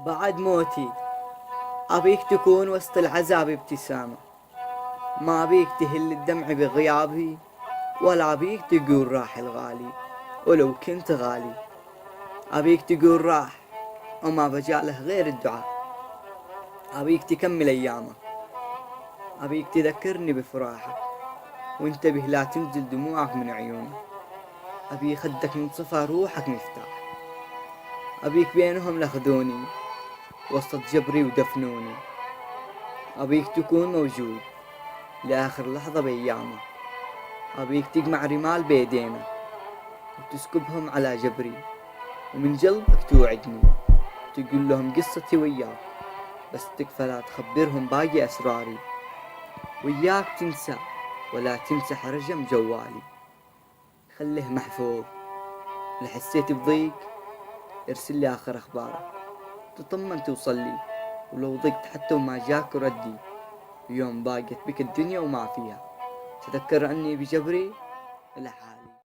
بعد موتي أبيك تكون وسط العذاب ابتسامة، ما بيك تهل الدمع بغيابي، ولا بيك تقول راح الغالي ولو كنت غالي. أبيك تقول راح وما بجاله غير الدعاء، أبيك تكمل أيامك، أبيك تذكرني بفراحك، وانتبه لا تنزل دموعك من عيوني. أبي خدك من صفا روحك مفتاح، أبيك بينهم لخذوني وسط جبري ودفنوني. أبيك تكون موجود لآخر لحظة بأيامك، أبيك تجمع رمال بيدينا وتسكبهم على جبري، ومن قلبك توعدني تقول لهم قصتي وياك، بس تكفى لا تخبرهم باقي أسراري. وياك تنسى ولا تمسح رقم جوالي، خليه محفوظ. لحسيت بضيق ارسل لي آخر أخبارك، تطمن توصل لي، ولو ضقت حتى وما جاك ردي. يوم ضاقت بك الدنيا وما فيها، تذكر أني بجبري الأحد.